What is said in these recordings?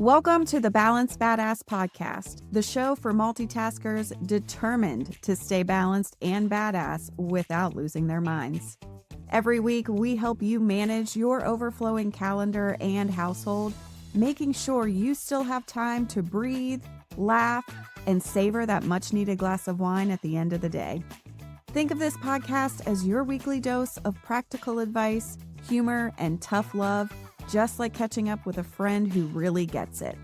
Welcome to the Balanced Badass Podcast, the show for multitaskers determined to stay balanced and badass without losing their minds. Every week, we help you manage your overflowing calendar and household, making sure you still have time to breathe, laugh, and savor that much-needed glass of wine at the end of the day. Think of this podcast as your weekly dose of practical advice, humor, and tough love, just like catching up with a friend who really gets it.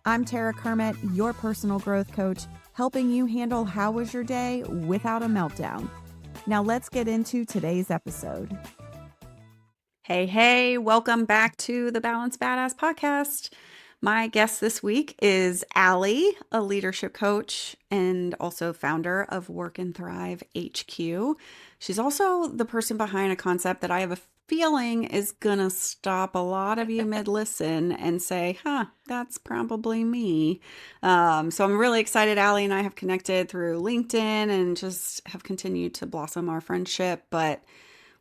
I'm Tara Kermit, your personal growth coach, helping you handle how was your day without a meltdown. Now let's get into today's episode. Hey, welcome back to the Balanced Badass Podcast. My guest this week is Alli, a leadership coach and also founder of Work and Thrive HQ. She's also the person behind a concept that I have a feeling is gonna stop a lot of you mid-listen and say, that's probably me. So I'm really excited. Alli and I have connected through LinkedIn and just have continued to blossom our friendship. But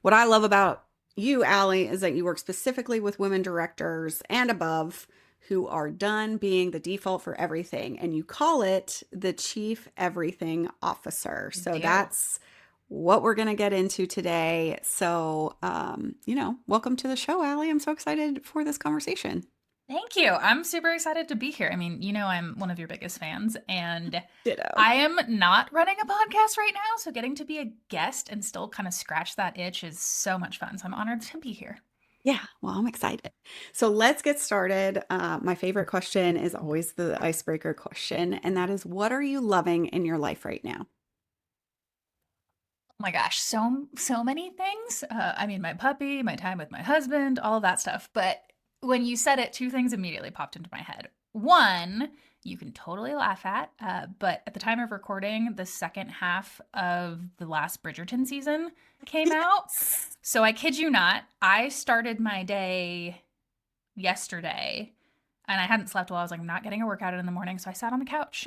what I love about you, Alli, is that you work specifically with women directors and above who are done being the default for everything. And you call it the Chief Everything Officer. So that's what we're going to get into today. So, welcome to the show, Alli. I'm so excited for this conversation. Thank you. I'm super excited to be here. I mean, I'm one of your biggest fans, and Ditto. I am not running a podcast right now, so getting to be a guest and still kind of scratch that itch is so much fun. So I'm honored to be here. Yeah, well, I'm excited. So let's get started. My favorite question is always the icebreaker question, and that is, what are you loving in your life right now? Oh my gosh, so many things. My puppy, my time with my husband, all of that stuff. But when you said it, two things immediately popped into my head. One, you can totally laugh at, but at the time of recording, the second half of the last Bridgerton season came out. So I kid you not, I started my day yesterday and I hadn't slept well. I was like, I'm not getting a workout in the morning. So I sat on the couch.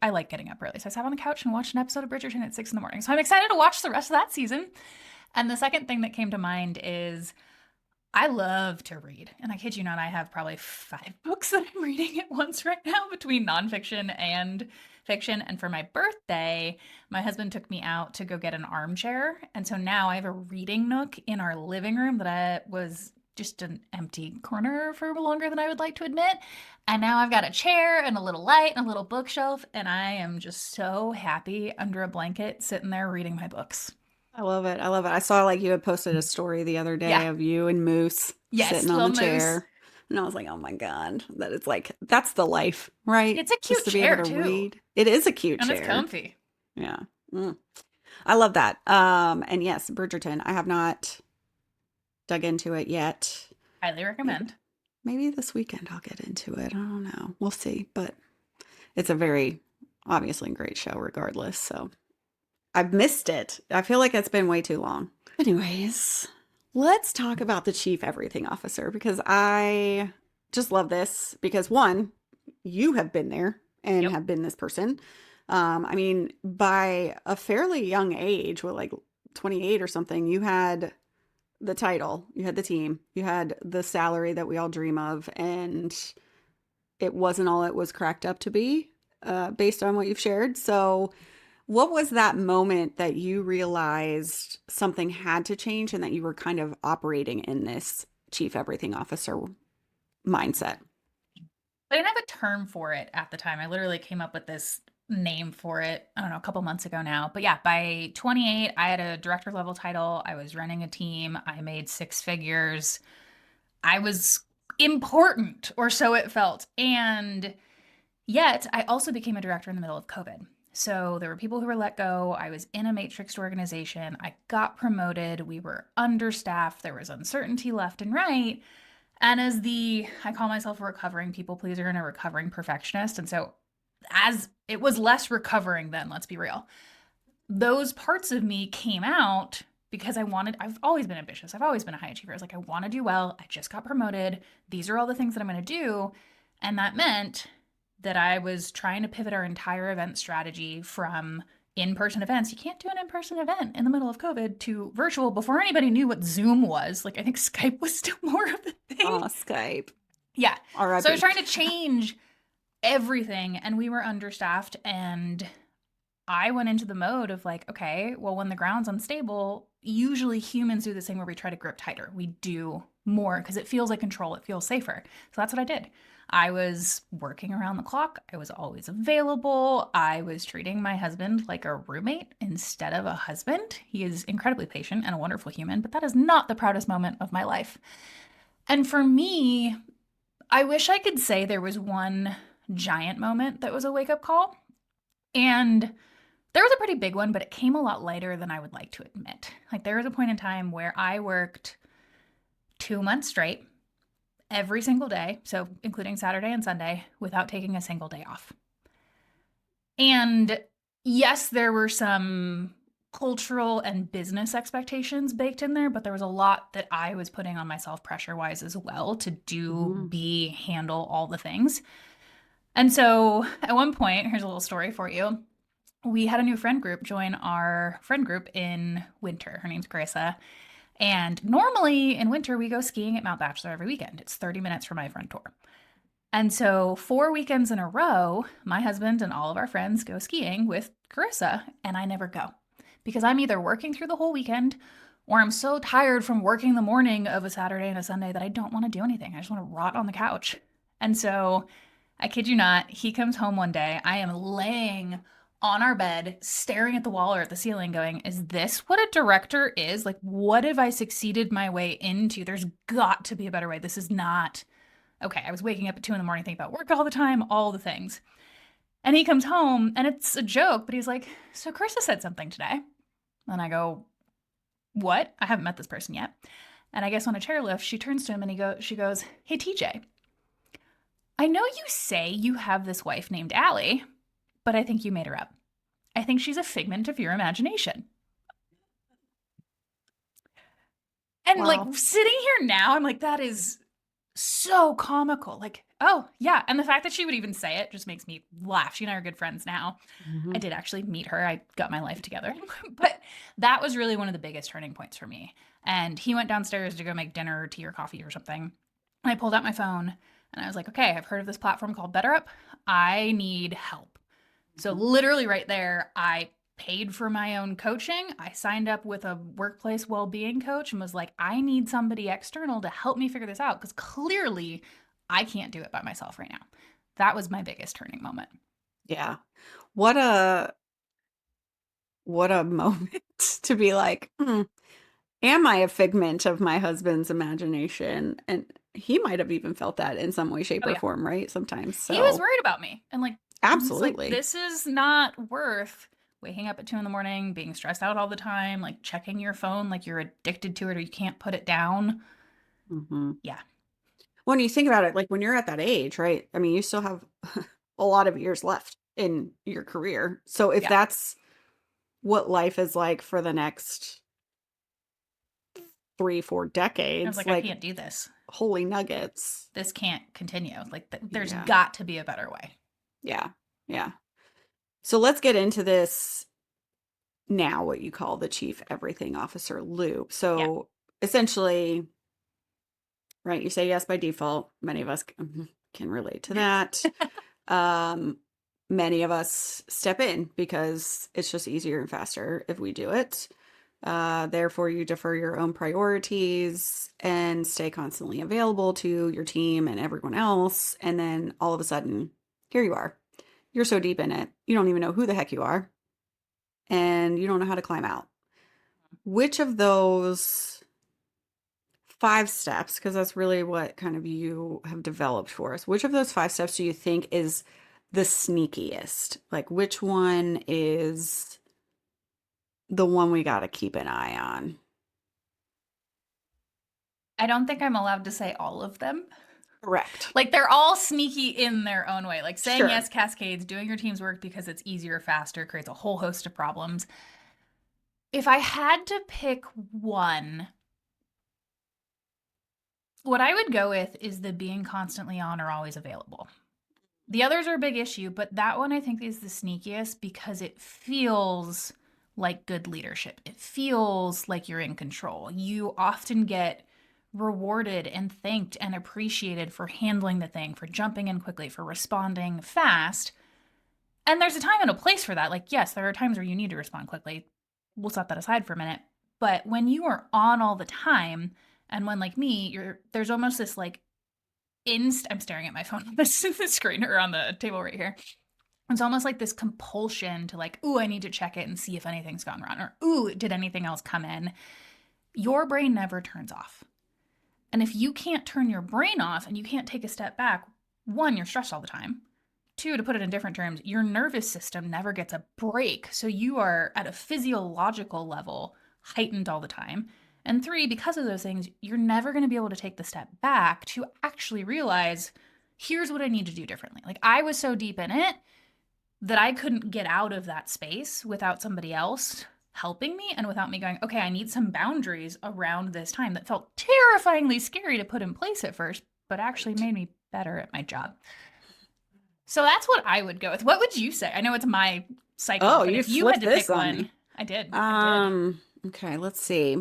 I like getting up early. So I sat on the couch and watched an episode of Bridgerton at 6 a.m. So I'm excited to watch the rest of that season. And the second thing that came to mind is I love to read. And I kid you not, I have probably 5 books that I'm reading at once right now between nonfiction and fiction. And for my birthday, my husband took me out to go get an armchair. And so now I have a reading nook in our living room that was just an empty corner for longer than I would like to admit. And now I've got a chair and a little light and a little bookshelf. And I am just so happy under a blanket sitting there reading my books. I love it. I saw you had posted a story the other day of you and Moose sitting on the chair. Moose. And I was like, oh my God, that is that's the life, right? It's a cute just to chair be able to too. read. It is a cute chair. And it's comfy. Yeah. I love that. And yes, Bridgerton. I have not dug into it yet. Highly recommend. Maybe this weekend I'll get into it. I don't know. We'll see. But it's a very obviously great show regardless. So I've missed it. I feel like it's been way too long. Anyways, let's talk about the Chief Everything Officer because I just love this because one, you have been there and have been this person. By a fairly young age, 28 or something, you had the title, you had the team, you had the salary that we all dream of, and it wasn't all it was cracked up to be, based on what you've shared. So what was that moment that you realized something had to change and that you were kind of operating in this Chief Everything Officer mindset? I didn't have a term for it at the time. I literally came up with this name for it, I don't know, a couple months ago now. But yeah, by 28, I had a director level title. I was running a team. I made 6 figures. I was important, or so it felt. And yet I also became a director in the middle of COVID. So there were people who were let go. I was in a matrixed organization. I got promoted. We were understaffed. There was uncertainty left and right. And I call myself a recovering people pleaser and a recovering perfectionist. And so as it was less recovering then, let's be real, those parts of me came out because I've always been ambitious. I've always been a high achiever. I was like, I want to do well. I just got promoted. These are all the things that I'm going to do. And that meant that I was trying to pivot our entire event strategy from in-person events. You can't do an in-person event in the middle of COVID to virtual before anybody knew what Zoom was. I think Skype was still more of a thing. Oh, Skype. Yeah. So I was R.I.P. trying to change everything, and we were understaffed, and I went into the mode of like, okay, well, when the ground's unstable, usually humans do this thing where we try to grip tighter. We do more because it feels like control, it feels safer. So that's what I did. I was working around the clock. I was always available. I was treating my husband like a roommate instead of a husband. He is incredibly patient and a wonderful human, but that is not the proudest moment of my life. And for me, I wish I could say there was one giant moment that was a wake up call. And there was a pretty big one, but it came a lot later than I would like to admit. Like, there was a point in time where I worked 2 months straight, every single day, so including Saturday and Sunday, without taking a single day off. And yes, there were some cultural and business expectations baked in there, but there was a lot that I was putting on myself pressure wise as well to do, be, handle all the things. And so at one point, here's a little story for you. We had a new friend group join our friend group in winter. Her name's Carissa. And normally in winter, we go skiing at Mount Bachelor every weekend. It's 30 minutes from my front door. And so 4 weekends in a row, my husband and all of our friends go skiing with Carissa, and I never go because I'm either working through the whole weekend or I'm so tired from working the morning of a Saturday and a Sunday that I don't want to do anything. I just want to rot on the couch. And so I kid you not, he comes home one day. I am laying on our bed, staring at the wall or at the ceiling, going, is this what a director is? Like, what have I succeeded my way into? There's got to be a better way. This is not okay. I was waking up at 2 a.m. thinking about work all the time, all the things. And he comes home and it's a joke, but he's like, so Carissa said something today. And I go, what? I haven't met this person yet. And I guess on a chairlift, she turns to him and she goes, hey, TJ, I know you say you have this wife named Alli, but I think you made her up. I think she's a figment of your imagination. And like sitting here now, I'm like, that is so comical. Like, oh, yeah. And the fact that she would even say it just makes me laugh. She and I are good friends now. I did actually meet her. I got my life together. But that was really one of the biggest turning points for me. And he went downstairs to go make dinner or tea or coffee or something. And I pulled out my phone and I was like, okay, I've heard of this platform called BetterUp. I need help. So literally right there, I paid for my own coaching. I signed up with a workplace well-being coach and was like, I need somebody external to help me figure this out because clearly I can't do it by myself right now. That was my biggest turning moment. Yeah. What a moment to be like, am I a figment of my husband's imagination? And he might have even felt that in some way, shape, or form, right? Sometimes. So he was worried about me. And like, absolutely. Like, this is not worth waking up at 2 a.m, being stressed out all the time, like checking your phone like you're addicted to it or you can't put it down. Yeah. When you think about it, like when you're at that age, right? I mean, you still have a lot of years left in your career. So if that's what life is like for the next 3-4 decades, I was like, I can't do this. Holy nuggets. This can't continue. Like, there's got to be a better way. Yeah. Yeah. So let's get into this now, what you call the chief everything officer loop. So essentially, right, you say yes by default. Many of us can relate to that. Many of us step in because it's just easier and faster if we do it. Therefore, you defer your own priorities and stay constantly available to your team and everyone else. And then all of a sudden, here you are. You're so deep in it, you don't even know who the heck you are. And you don't know how to climb out. Which of those 5 steps, because that's really what kind of you have developed for us, which of those 5 steps do you think is the sneakiest? Like, which one is the one we got to keep an eye on? I don't think I'm allowed to say all of them. Correct. Like, they're all sneaky in their own way. Like, saying yes cascades, doing your team's work because it's easier, faster, creates a whole host of problems. If I had to pick one, what I would go with is the being constantly on or always available. The others are a big issue, but that one I think is the sneakiest because it feels like good leadership. It feels like you're in control. You often get rewarded and thanked and appreciated for handling the thing, for jumping in quickly, for responding fast. And there's a time and a place for that. Like, yes, there are times where you need to respond quickly. We'll set that aside for a minute. But when you are on all the time, and when, like me, there's almost this like I'm staring at my phone on the screen or on the table right here. It's almost like this compulsion to like, ooh, I need to check it and see if anything's gone wrong, or ooh, did anything else come in? Your brain never turns off. And if you can't turn your brain off and you can't take a step back, one, you're stressed all the time. Two, to put it in different terms, your nervous system never gets a break. So you are at a physiological level heightened all the time. And three, because of those things, you're never going to be able to take the step back to actually realize, here's what I need to do differently. Like, I was so deep in it that I couldn't get out of that space without somebody else helping me and without me going, okay, I need some boundaries around this time that felt terrifyingly scary to put in place at first, but actually made me better at my job. So that's what I would go with. What would you say? I know it's my cycle, Oh, but you if you had flipped to this pick on one, me. I did. Okay, let's see.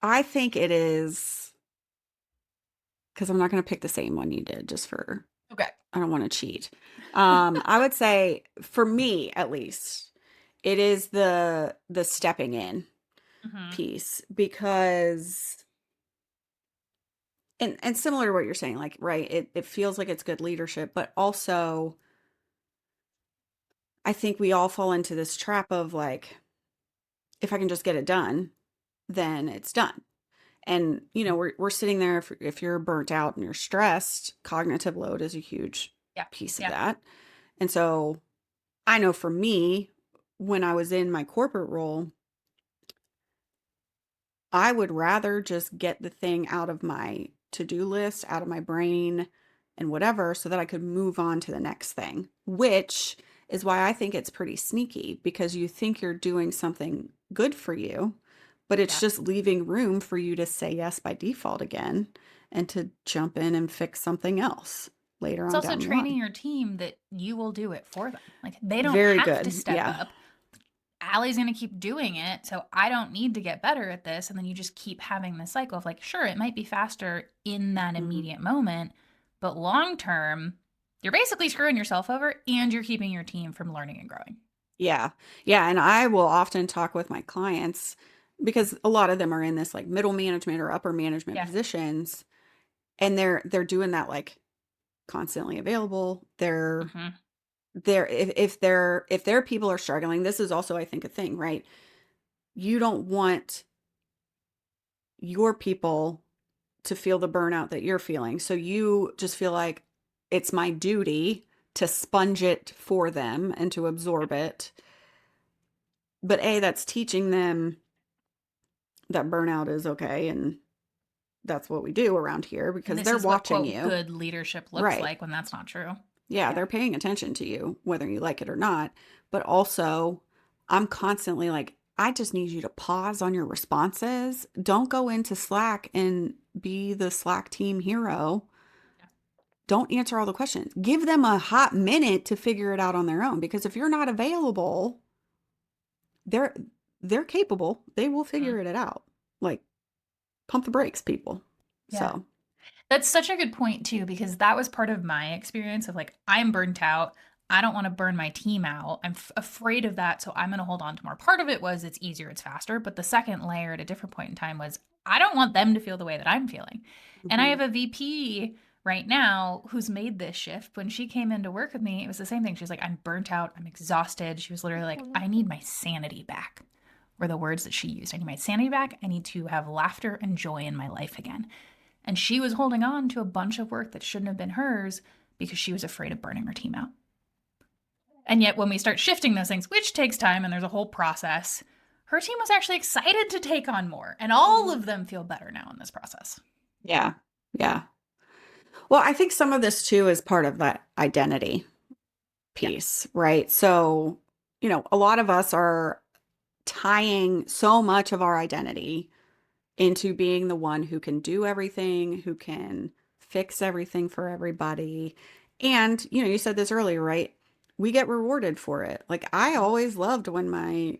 I think it is, because I'm not going to pick the same one you did just for, Okay. I don't want to cheat. I would say, for me at least, it is the stepping in Mm-hmm. piece, because and similar to what you're saying, like, right, it feels like it's good leadership, but also I think we all fall into this trap of like, if I can just get it done, then it's done. And we're sitting there, if you're burnt out and you're stressed, cognitive load is a huge Yeah. piece of Yeah. that. And so I know for me, when I was in my corporate role, I would rather just get the thing out of my to-do list, out of my brain and whatever, so that I could move on to the next thing, which is why I think it's pretty sneaky, because you think you're doing something good for you, but it's Yeah. just leaving room for you to say yes by default again and to jump in and fix something else later It's on also down the training line. your team that you will do it for them. Like, they don't Very have to good. step Yeah. up. Allie's going to keep doing it, so I don't need to get better at this. And then you just keep having this cycle of like, sure, it might be faster in that Mhm. immediate moment, but long term, you're basically screwing yourself over and you're keeping your team from learning and growing. Yeah. Yeah. And I will often talk with my clients, because a lot of them are in this like middle management or upper management Yeah. positions, and they're doing that, like, constantly available. Mm-hmm. If their people are struggling, this is also, I think, a thing, right? You don't want your people to feel the burnout that you're feeling. So you just feel like it's my duty to sponge it for them and to absorb it. But that's teaching them that burnout is okay, and that's what we do around here, And because this they're is what, watching quote, you. good leadership looks Right. like when that's not true. Yeah, Yeah. they're paying attention to you, whether you like it or not. But also, I'm constantly like, I just need you to pause on your responses. Don't go into Slack and be the Slack team hero. Don't answer all the questions. Give them a hot minute to figure it out on their own, because if you're not available, they're they're capable. They will Mm-hmm. figure it out. Like, pump the brakes, people. Yeah. So, That's such a good point too, because that was part of my experience of like, I'm burnt out. I don't want to burn my team out. I'm afraid of that. So I'm going to hold on to more. Part of it was it's easier, it's faster. But the second layer at a different point in time was I don't want them to feel the way that I'm feeling. And I mhm. have a VP right now who's made this shift. When she came in to work with me, it was the same thing. She's like, I'm burnt out. I'm exhausted. She was literally like, I need my sanity back, were the words that she used. I need my sanity back. I need to have laughter and joy in my life again. And she was holding on to a bunch of work that shouldn't have been hers because she was afraid of burning her team out. And yet, when we start shifting those things, which takes time and there's a whole process, her team was actually excited to take on more. And all of them feel better now in this process. Yeah. Yeah. Well, I think some of this too is part of that identity Yeah. piece, right? So, a lot of us are tying so much of our identity into being the one who can do everything, who can fix everything for everybody. And, you said this earlier, right? We get rewarded for it. Like, I always loved when my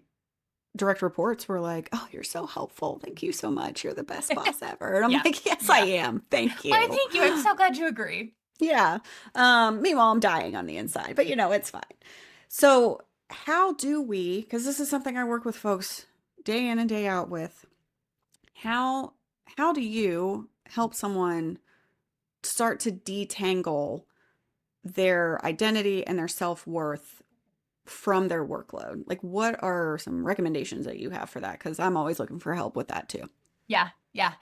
direct reports were like, "Oh, you're so helpful. Thank you so much. You're the best boss ever." And I'm Yeah. like, "Yes, I Yeah. am. Thank Why, you." thank you. I'm so glad you agree. Yeah. Meanwhile, I'm dying on the inside, but it's fine. So, how do we, because this is something I work with folks day in and day out with, how how do you help someone start to detangle their identity and their self-worth from their workload? Like, what are some recommendations that you have for that? Because I'm always looking for help with that too. Yeah, yeah.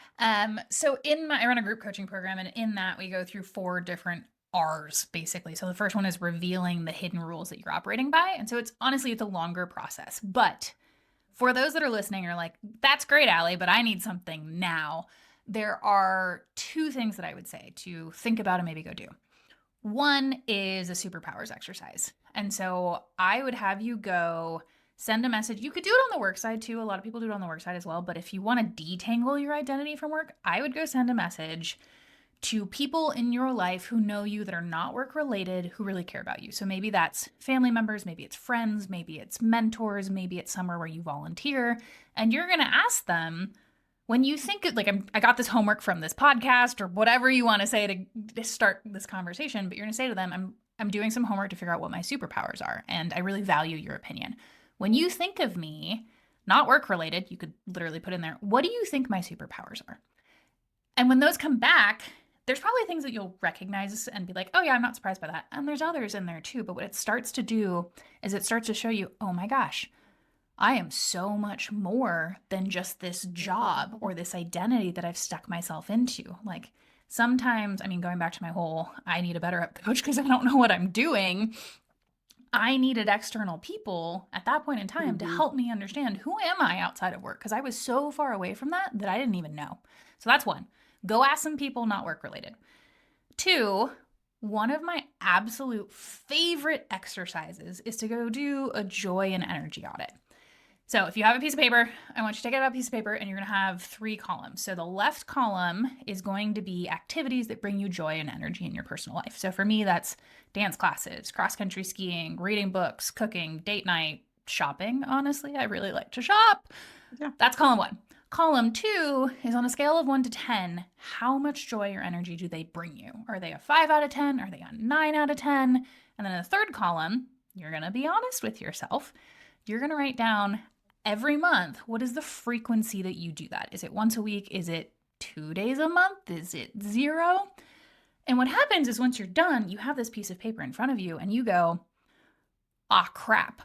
So I run a group coaching program, and in that we go through 4 different R's basically. So the first one is revealing the hidden rules that you're operating by, and so it's a longer process. But for those that are listening, are like, that's great, Allie, but I need something now. There are 2 things that I would say to think about and maybe go do. One is a superpowers exercise. And so I would have you go send a message. You could do it on the work side too. A lot of people do it on the work side as well. But if you want to detangle your identity from work, I would go send a message to people in your life who know you that are not work related, who really care about you. So maybe that's family members, maybe it's friends, maybe it's mentors, maybe it's somewhere where you volunteer. And you're going to ask them, when you think like I got this homework from this podcast or whatever you want to say to start this conversation, but you're going to say to them, I'm doing some homework to figure out what my superpowers are, and I really value your opinion. When you think of me, not work related, you could literally put in there, what do you think my superpowers are? And when those come back, there's probably things that you'll recognize and be like, oh yeah, I'm not surprised by that. And there's others in there too. But what it starts to do is it starts to show you, oh my gosh, I am so much more than just this job or this identity that I've stuck myself into. Like sometimes, I mean, going back to my whole, I need a better up coach because I don't know what I'm doing. I needed external people at that point in time to Mm-hmm. help me understand who am I outside of work because I was so far away from that that I didn't even know. So that's one. Go ask some people not work related. 2, one of my absolute favorite exercises is to go do a joy and energy audit. So if you have a piece of paper, I want you to take out a piece of paper and you're going to have 3 columns. So the left column is going to be activities that bring you joy and energy in your personal life. So for me, that's dance classes, cross-country skiing, reading books, cooking, date night, shopping. Honestly, I really like to shop. Yeah. That's column 1. Column 2 is on a scale of 1 to 10. How much joy or energy do they bring you? Are they a 5 out of 10? Are they a 9 out of 10? And then in the third column, you're going to be honest with yourself. You're going to write down every month, what is the frequency that you do that? Is it once a week? Is it 2 days a month? Is it 0? And what happens is once you're done, you have this piece of paper in front of you and you go, ah, crap,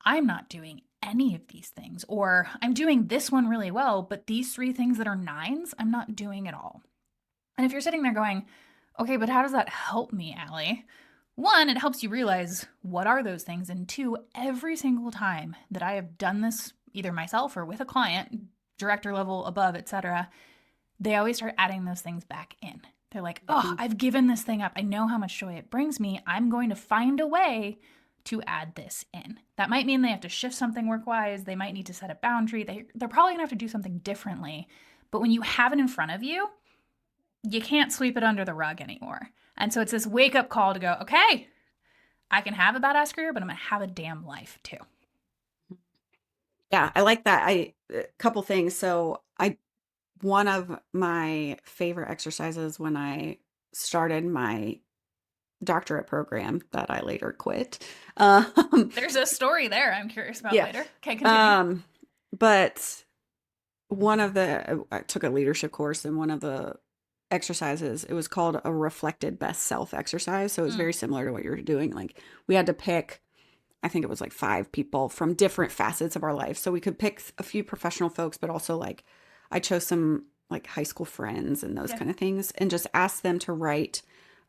I'm not doing any of these things. Or I'm doing this one really well, but these 3 things that are 9s, I'm not doing at all. And if you're sitting there going, okay, but how does that help me, Allie? 1, it helps you realize what are those things. And 2, every single time that I have done this, either myself or with a client, director level, above, etc., they always start adding those things back in. They're like, oh, I've given this thing up. I know how much joy it brings me. I'm going to find a way to add this in. That might mean they have to shift something work-wise. They might need to set a boundary. They're probably gonna have to do something differently. But when you have it in front of you, you can't sweep it under the rug anymore. And so it's this wake-up call to go, okay, I can have a badass career, but I'm gonna have a damn life too. Yeah, I like that. A couple things. So, one of my favorite exercises when I started my doctorate program that I later quit. There's a story there I'm curious about Yeah. later. Okay, continue. But I took a leadership course, and one of the exercises, it was called a reflected best self exercise. So it was very similar to what you're doing. Like we had to pick, I think it was like 5 people from different facets of our life. So we could pick a few professional folks, but also like I chose some like high school friends and those kind of things, and just asked them to write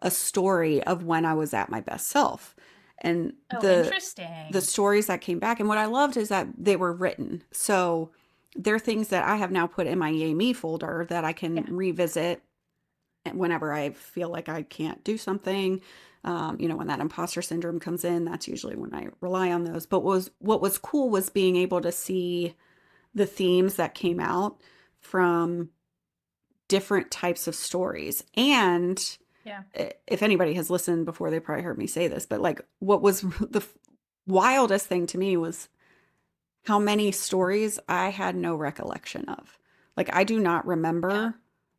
a story of when I was at my best self. And Interesting. the stories that came back, and what I loved is that they were written. So they're things that I have now put in my Yay Me folder that I can revisit whenever I feel like I can't do something. When that imposter syndrome comes in, that's usually when I rely on those. But what was cool was being able to see the themes that came out from different types of stories. And if anybody has listened before, they probably heard me say this, but like what was the wildest thing to me was how many stories I had no recollection of. Like, I do not Yeah. remember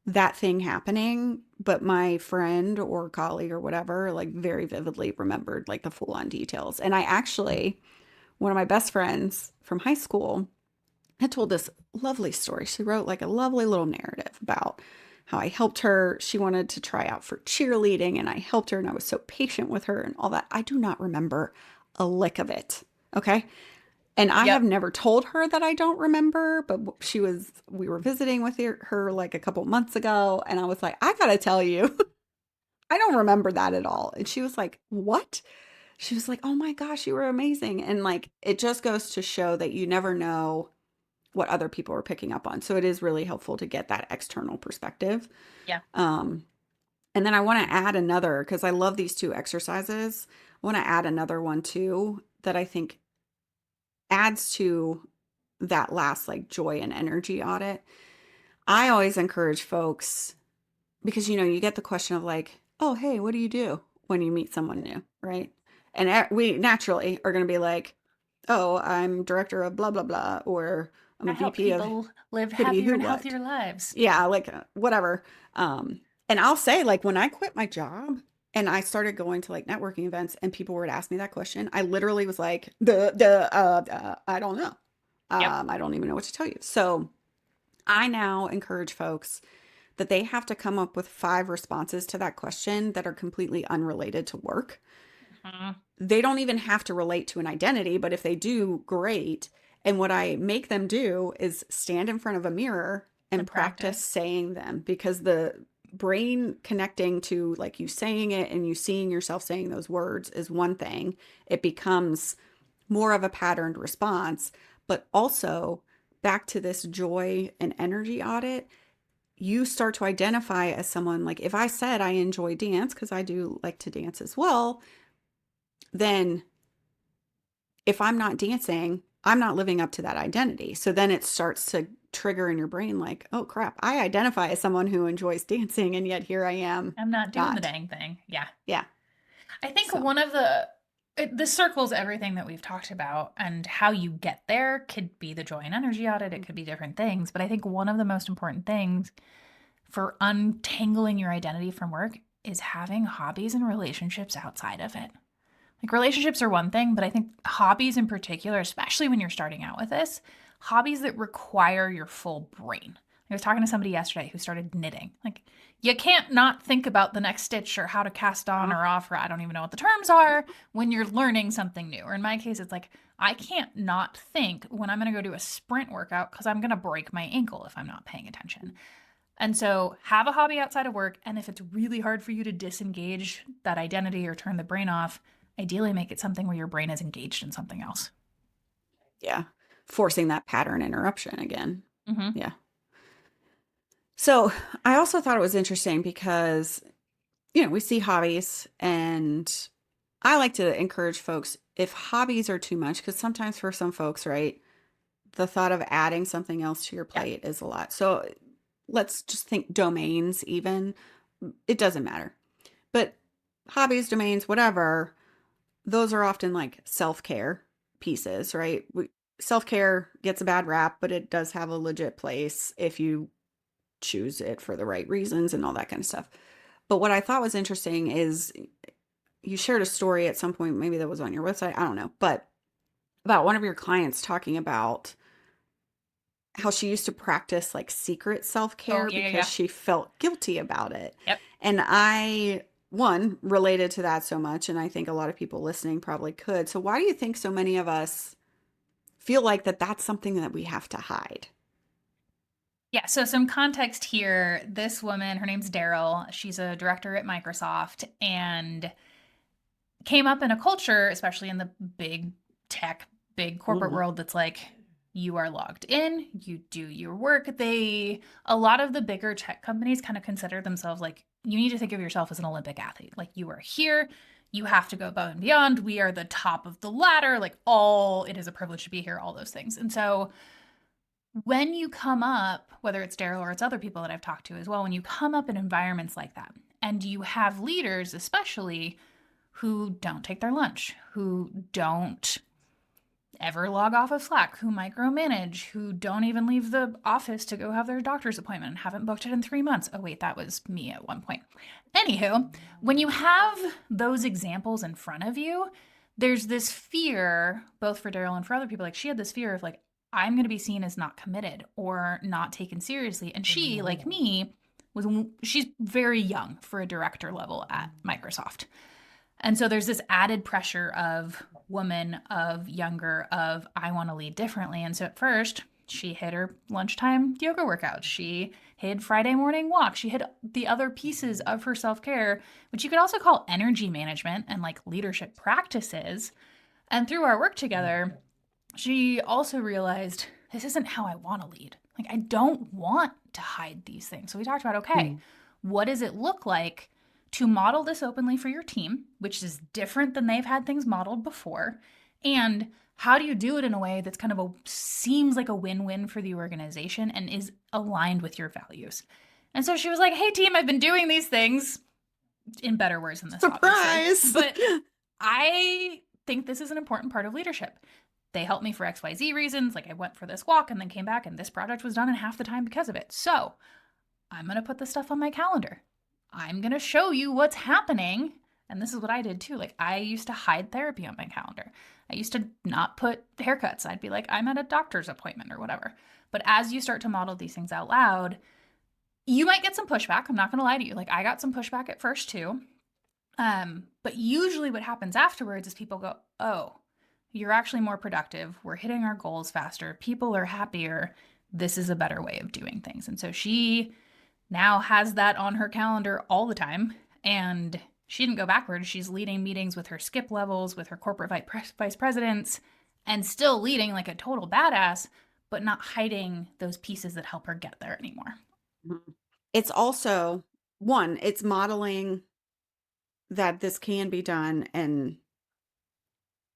that thing happening, but my friend or colleague or whatever, like, very vividly remembered like the full on details. And I actually, one of my best friends from high school had told this lovely story. She wrote like a lovely little narrative about how I helped her. She wanted to try out for cheerleading, and I helped her, and I was so patient with her and all that. I do not remember a lick of it. Okay. And I have Yep. never told her that I don't remember, but we were visiting with her like a couple months ago, and I was like, I gotta tell you, I don't remember that at all. And she was like, what? She was like, oh my gosh, you were amazing. And like, it just goes to show that you never know what other people are picking up on. So it is really helpful to get that external perspective. Yeah. Um, and then I want to add another, because I love these two exercises. I want to add another one too that I think adds to that last like joy and energy audit. I always encourage folks because you get the question of like, "Oh, hey, what do you do when you meet someone new?" right? And we naturally are going to be like, "Oh, I'm director of blah blah blah," or "I'm I a help VP of people live hibbity happier who and what." healthier lives. Yeah, like whatever. And I'll say like when I quit my job and I started going to like networking events and people would ask me that question, I literally was like, I don't know. Yep. I don't even know what to tell you. So I now encourage folks that they have to come up with 5 responses to that question that are completely unrelated to work. Mhm. They don't even have to relate to an identity, but if they do, great. And what I make them do is stand in front of a mirror and And practice practice. saying them, because the brain connecting to like you saying it and you seeing yourself saying those words is one thing. It becomes more of a patterned response, but also back to this joy and energy audit, you start to identify as someone like if I said I enjoy dance because I do like to dance as well, then if I'm not dancing, I'm not living up to that identity. So then it starts to trigger in your brain like, oh crap, I identify as someone who enjoys dancing, and yet here I am I'm not doing the not. dang thing. Yeah. Yeah. I think So, one of this circles everything that we've talked about, and how you get there could be the joy and energy audit. It could be different things. But I think one of the most important things for untangling your identity from work is having hobbies and relationships outside of it. Like relationships are one thing, but I think hobbies in particular, especially when you're starting out with this, hobbies that require your full brain. I was talking to somebody yesterday who started knitting. Like, you can't not think about the next stitch or how to cast on uh, or off, or I don't even know what the terms are when you're learning something new. Or in my case, it's like, I can't not think when I'm going to go do a sprint workout because I'm going to break my ankle if I'm not paying attention. And so, have a hobby outside of work. And if it's really hard for you to disengage that identity or turn the brain off, ideally make it something where your brain is engaged in something else. yeah, forcing that pattern interruption again. Mm-hmm. Yeah. So I also thought it was interesting because, we see hobbies, and I like to encourage folks if hobbies are too much, because sometimes for some folks, right, the thought of adding something else to your Yeah. plate is a lot. So let's just think domains, even. It doesn't matter. But hobbies, domains, whatever, those are often like self care pieces, right? Self care gets a bad rap, but it does have a legit place if you choose it for the right reasons and all that kind of stuff. But what I thought was interesting is you shared a story at some point, maybe that was on your website, I don't know, but about one of your clients talking about how she used to practice like secret Oh, self-care yeah, yeah, because yeah. she felt guilty about it. Yep. And I, one, related to that so much, and I think a lot of people listening probably could. So why do you think so many of us feel like that's something that we have to hide? Yeah, so some context here. This woman, her name's Daryl. She's a director at Microsoft and came up in a culture, especially in the big tech, big corporate Mhm. world, that's like, you are logged in, you do your work. A lot of the bigger tech companies kind of consider themselves like, you need to think of yourself as an Olympic athlete. Like, you are here, you have to go above and beyond. We are the top of the ladder. Like, it is a privilege to be here, all those things. And so, when you come up, whether it's Daryl or it's other people that I've talked to as well, when you come up in environments like that, and you have leaders, especially, who don't take their lunch, who don't ever log off of Slack, who micromanage, who don't even leave the office to go have their doctor's appointment and haven't booked it in 3 months. Oh, wait, that was me at one point. Anywho, when you have those examples in front of you, there's this fear, both for Daryl and for other people. Like, she had this fear of, like, I'm going to be seen as not committed or not taken seriously. And she, like me, she's very young for a director level at Microsoft. And so there's this added pressure of woman, of younger, of I want to lead differently. And so at first, she hid her lunchtime yoga workouts. She hid Friday morning walks. She hid the other pieces of her self-care, which you could also call energy management and like leadership practices. And through our work together, she also realized this isn't how I want to lead. Like, I don't want to hide these things. So we talked about, okay, what does it look like to model this openly for your team, which is different than they've had things modeled before? And how do you do it in a way that's kind of seems like a win-win for the organization and is aligned with your values? And so she was like, hey team, I've been doing these things in better words than this. Surprise! But I think this is an important part of leadership. They helped me for XYZ reasons. Like, I went for this walk and then came back and this project was done in half the time because of it. So I'm going to put this stuff on my calendar. I'm going to show you what's happening. And this is what I did too. Like, I used to hide therapy on my calendar. I used to not put haircuts. I'd be like, I'm at a doctor's appointment or whatever. But as you start to model these things out loud, you might get some pushback. I'm not going to lie to you. Like, I got some pushback at first too. But usually what happens afterwards is people go, oh, you're actually more productive. We're hitting our goals faster. People are happier. This is a better way of doing things. And so she now has that on her calendar all the time. And she didn't go backwards. She's leading meetings with her skip levels, with her corporate vice presidents, and still leading like a total badass, but not hiding those pieces that help her get there anymore. It's also, one, it's modeling that this can be done. And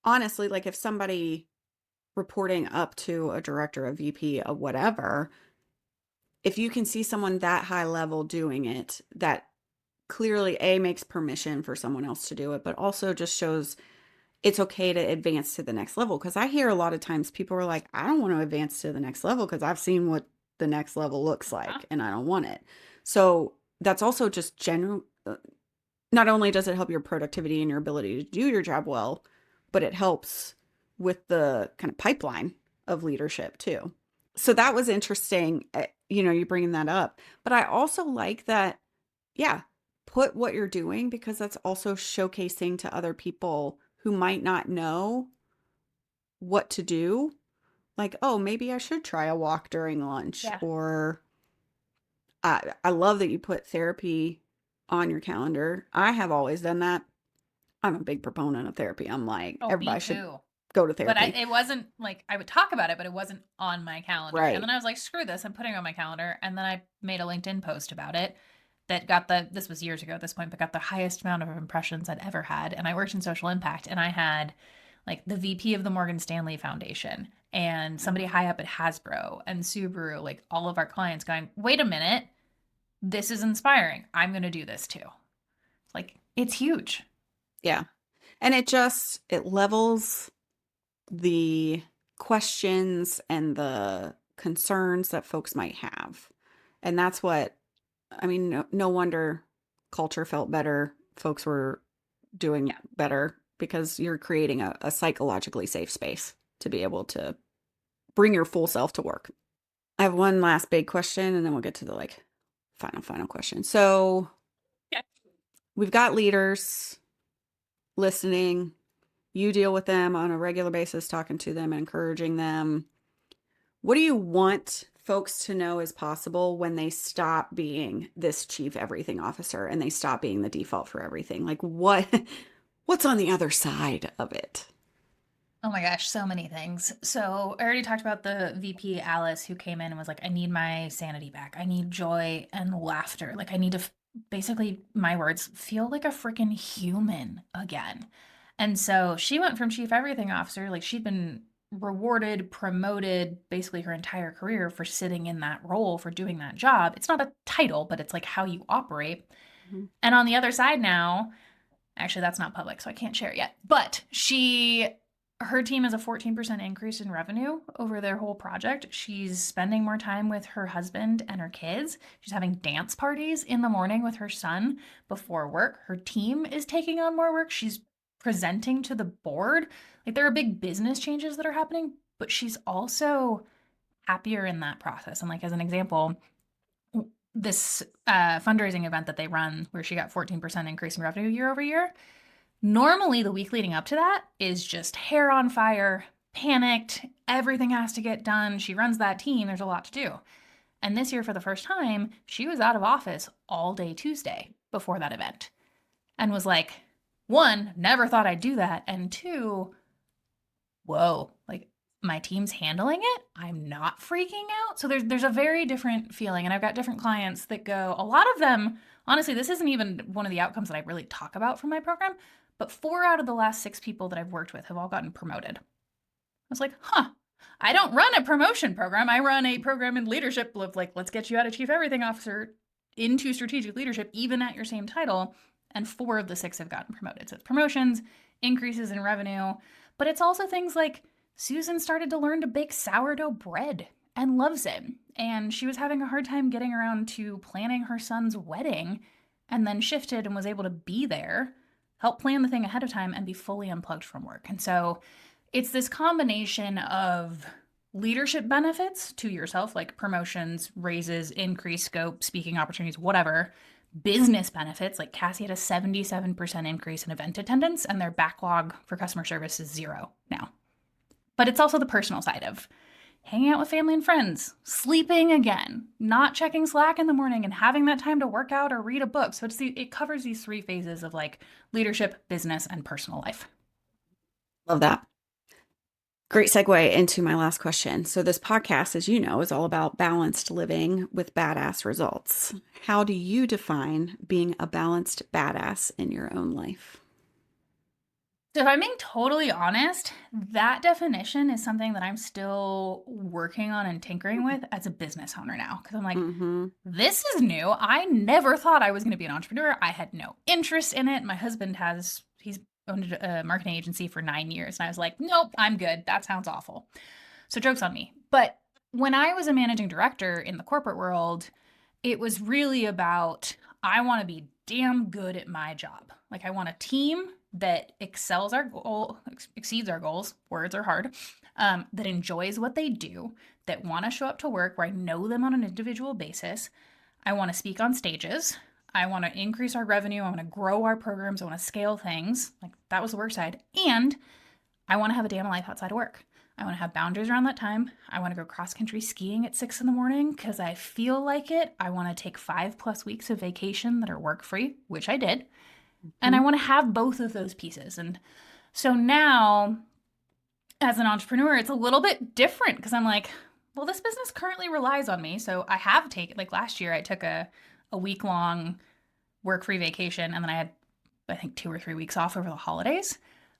honestly, like if somebody reporting up to a director, a VP, a whatever, if you can see someone that high level doing it, that clearly makes permission for someone else to do it, but also just shows it's okay to advance to the next level. Because I hear a lot of times people are like, I don't want to advance to the next level because I've seen what the next level looks like and I don't want it. So that's also just general. Not only does it help your productivity and your ability to do your job well, but it helps with the kind of pipeline of leadership too. So that was interesting, you bringing that up. But I also like that, yeah, put what you're doing, because that's also showcasing to other people who might not know what to do. Like, oh, maybe I should try a walk during lunch. Yeah. Or I love that you put therapy on your calendar. I have always done that. I'm a big proponent of therapy. I'm like, everybody should go to therapy. But it wasn't like, I would talk about it, but it wasn't on my calendar. Right. And then I was like, screw this, I'm putting it on my calendar. And then I made a LinkedIn post about it that got this was years ago at this point, but got the highest amount of impressions I'd ever had. And I worked in social impact, and I had like the VP of the Morgan Stanley Foundation and somebody high up at Hasbro and Subaru, like all of our clients going, wait a minute, this is inspiring. I'm going to do this too. Like, it's huge. Yeah. And it levels the questions and the concerns that folks might have. And that's what, no wonder culture felt better. Folks were doing better because you're creating a psychologically safe space to be able to bring your full self to work. I have one last big question, and then we'll get to the final question. So we've got leaders listening. You deal with them on a regular basis, talking to them, encouraging them. What do you want folks to know is possible when they stop being this chief everything officer and they stop being the default for everything? Like, what's on the other side of it? Oh my gosh, so many things. So I already talked about the VP, Alice, who came in and was like, I need my sanity back. I need joy and laughter. Like, I need to basically, my words, feel like a freaking human again. And so she went from chief everything officer, like she'd been rewarded, promoted basically her entire career for sitting in that role, for doing that job. It's not a title, but it's like how you operate. Mm-hmm. And on the other side now, actually that's not public, so I can't share it yet, but she Her team is a 14% increase in revenue over their whole project. She's spending more time with her husband and her kids. She's having dance parties in the morning with her son before work. Her team is taking on more work. She's presenting to the board. Like, there are big business changes that are happening, but she's also happier in that process. And, like, as an example, this fundraising event that they run where she got 14% increase in revenue year over year, normally, the week leading up to that is just hair on fire, panicked, everything has to get done. She runs that team, there's a lot to do. And this year, for the first time, she was out of office all day Tuesday before that event and was like, one, never thought I'd do that. And two, whoa, like, my team's handling it. I'm not freaking out. So there's a very different feeling. And I've got different clients that go, a lot of them, honestly, this isn't even one of the outcomes that I really talk about from my program, but 4 out of the last 6 people that I've worked with have all gotten promoted. I was like, huh, I don't run a promotion program. I run a program in leadership of like, let's get you out of chief everything officer into strategic leadership, even at your same title. And 4 of the 6 have gotten promoted. So it's promotions, increases in revenue, but it's also things like Susan started to learn to bake sourdough bread and loves it. And she was having a hard time getting around to planning her son's wedding, and then shifted and was able to be there, help plan the thing ahead of time, and be fully unplugged from work. And so it's this combination of leadership benefits to yourself, like promotions, raises, increased scope, speaking opportunities, whatever. Business benefits, like Cassie had a 77% increase in event attendance, and their backlog for customer service is 0 now. But it's also the personal side of hanging out with family and friends, sleeping again, not checking Slack in the morning, and having that time to work out or read a book. So it covers these 3 phases of like leadership, business, and personal life. Love that. Great segue into my last question. So this podcast, as you know, is all about balanced living with badass results. How do you define being a balanced badass in your own life? So if I'm being totally honest, that definition is something that I'm still working on and tinkering with as a business owner now. Because I'm like, this is new. I never thought I was going to be an entrepreneur. I had no interest in it. My husband he's owned a marketing agency for 9 years. And I was like, nope, I'm good. That sounds awful. So joke's on me. But when I was a managing director in the corporate world, it was really about, I want to be damn good at my job. Like, I want a team that exceeds our goals, words are hard, that enjoys what they do, that want to show up to work where I know them on an individual basis. I want to speak on stages. I want to increase our revenue. I want to grow our programs. I want to scale things. Like, that was the work side. And I want to have a damn life outside of work. I want to have boundaries around that time. I want to go cross-country skiing at 6 in the morning because I feel like it. I want to take 5+ weeks of vacation that are work-free, which I did. And I want to have both of those pieces. And so now, as an entrepreneur, it's a little bit different because I'm like, well, this business currently relies on me. So I have taken, like last year, I took a week-long work-free vacation, and then I had, I think, 2 or 3 weeks off over the holidays.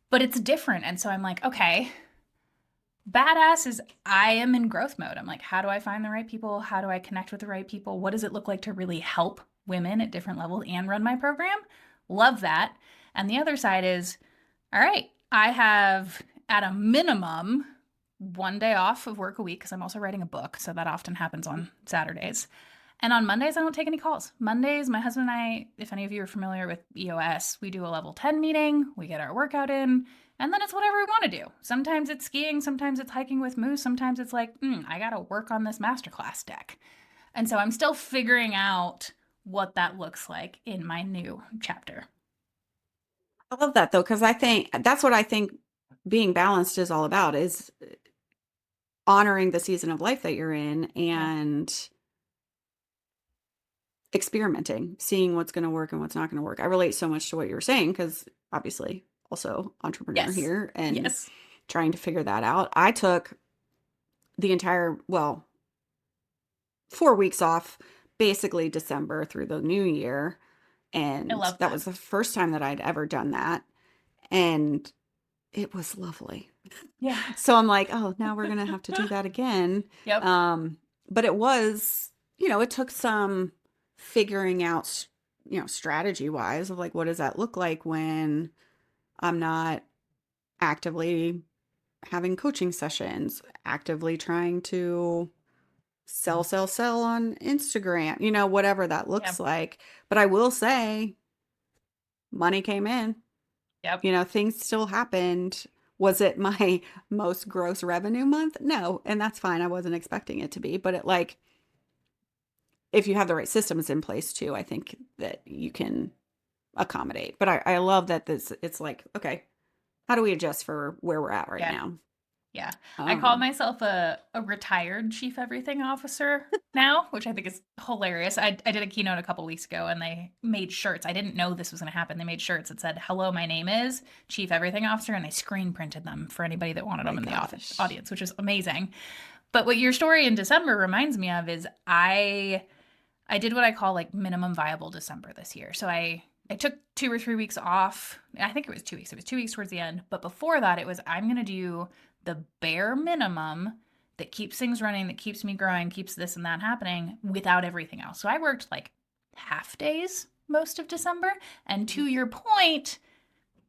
But it's different. And so I'm like, okay, badass is I am in growth mode. I'm like, how do I find the right people? How do I connect with the right people? What does it look like to really help women at different levels and run my program? Love that. And the other side is, all right, I have at a minimum 1 day off of work a week because I'm also writing a book. So that often happens on Saturdays. And on Mondays, I don't take any calls. Mondays, my husband and I, if any of you are familiar with EOS, we do a level 10 meeting, we get our workout in, and then it's whatever we want to do. Sometimes it's skiing, sometimes it's hiking with Moose, sometimes it's like, I got to work on this masterclass deck. And so I'm still figuring out what that looks like in my new chapter. I love that though, because I think that's what I think being balanced is all about, is honoring the season of life that you're in and experimenting, seeing what's going to work and what's not going to work. I relate so much to what you're saying because obviously also entrepreneur here and trying to figure that out. I took the entire, 4 weeks off, basically December through the new year. And that was the first time that I'd ever done that. And it was lovely. Yeah. So I'm like, oh, now we're going to have to do that again. Yep. But it was, it took some figuring out, strategy wise of like, what does that look like when I'm not actively having coaching sessions, actively trying to sell on Instagram, whatever that Yeah. looks like. But I will say, money came in, Yep. things still happened. Was it my most gross revenue month? No. And that's fine. I wasn't expecting it to be, but if you have the right systems in place too, I think that you can accommodate. But I love that it's like, okay, how do we adjust for where we're at right Yeah. now? Yeah. I call Um, myself a retired chief everything officer now, which I think is hilarious. I did a keynote a couple weeks ago and they made shirts. I didn't know this was going to happen. They made shirts that said, "Hello, my name is Chief Everything Officer," and they screen printed them for anybody that wanted my them in the gosh. audience, which is amazing. But what your story in December reminds me of is I did what I call like minimum viable December this year. So I took 2 or 3 weeks off. I think it was 2 weeks. It was 2 weeks towards the end. But before that, it was I'm going to do the bare minimum that keeps things running, that keeps me growing, keeps this and that happening without everything else. So I worked like half days most of December. And to your point,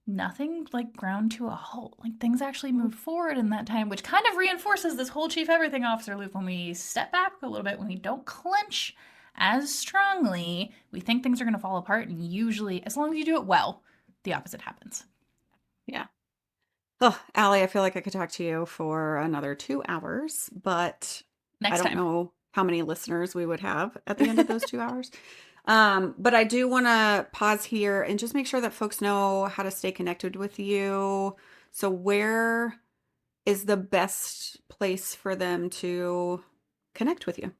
nothing like ground to a halt. Like things actually moved forward in that time, which kind of reinforces this whole chief everything officer loop. When we step back a little bit, when we don't clench as strongly, we think things are going to fall apart. And usually, as long as you do it well, the opposite happens. Yeah. Oh, Allie, I feel like I could talk to you for another 2 hours, but I Next don't time. know how many listeners we would have at the end of those 2 hours. But I do want to pause here and just make sure that folks know how to stay connected with you. So where is the best place for them to connect with you?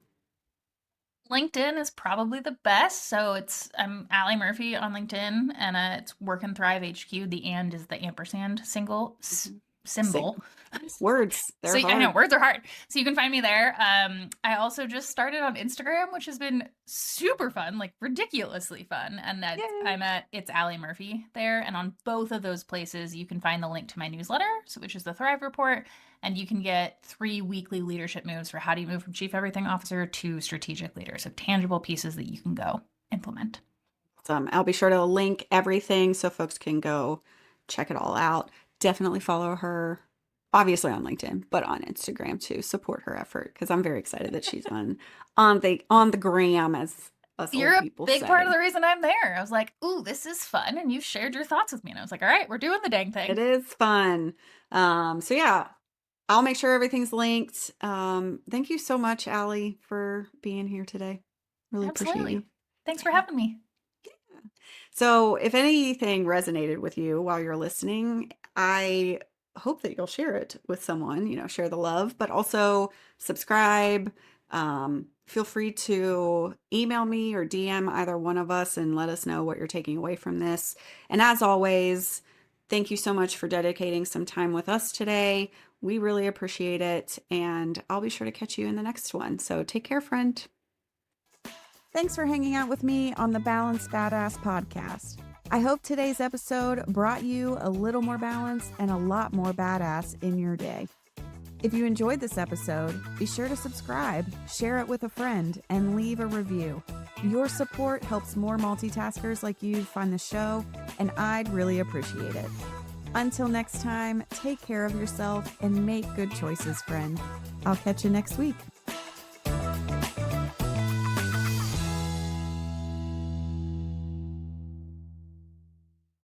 LinkedIn is probably the best. So I'm Alli Murphy on LinkedIn, and it's Work and Thrive HQ. The and is the ampersand Mhm. Say symbol. words. So They're I know hard. words are hard. So you can find me there. I also just started on Instagram, which has been super fun, like ridiculously fun. And Yay. it's Alli Murphy there. And on both of those places, you can find the link to my newsletter, which is the Thrive Report. And you can get 3 weekly leadership moves for how do you move from chief everything officer to strategic leader. So tangible pieces that you can go implement. I'll be sure to link everything so folks can go check it all out. Definitely follow her, obviously on LinkedIn, but on Instagram too. Support her effort because I'm very excited that she's on the gram, as us You're old a people big part of say. the reason I'm there. I was like, ooh, this is fun. And you shared your thoughts with me. And I was like, all right, we're doing the dang It thing. is fun. So yeah, I'll make sure everything's linked. Thank you so much, Allie, for being here today. Really appreciate Absolutely. you. Thanks for having me. So, if anything resonated with you while you're listening, I hope that you'll share it with someone, share the love, but also subscribe. Feel free to email me or DM either one of us and let us know what you're taking away from this. And as always, thank you so much for dedicating some time with us today. We really appreciate it. And I'll be sure to catch you in the next one. So, take care, friend. Thanks for hanging out with me on the Balanced Badass podcast. I hope today's episode brought you a little more balance and a lot more badass in your day. If you enjoyed this episode, be sure to subscribe, share it with a friend, and leave a review. Your support helps more multitaskers like you find the show, and I'd really appreciate it. Until next time, take care of yourself and make good choices, friend. I'll catch you next week.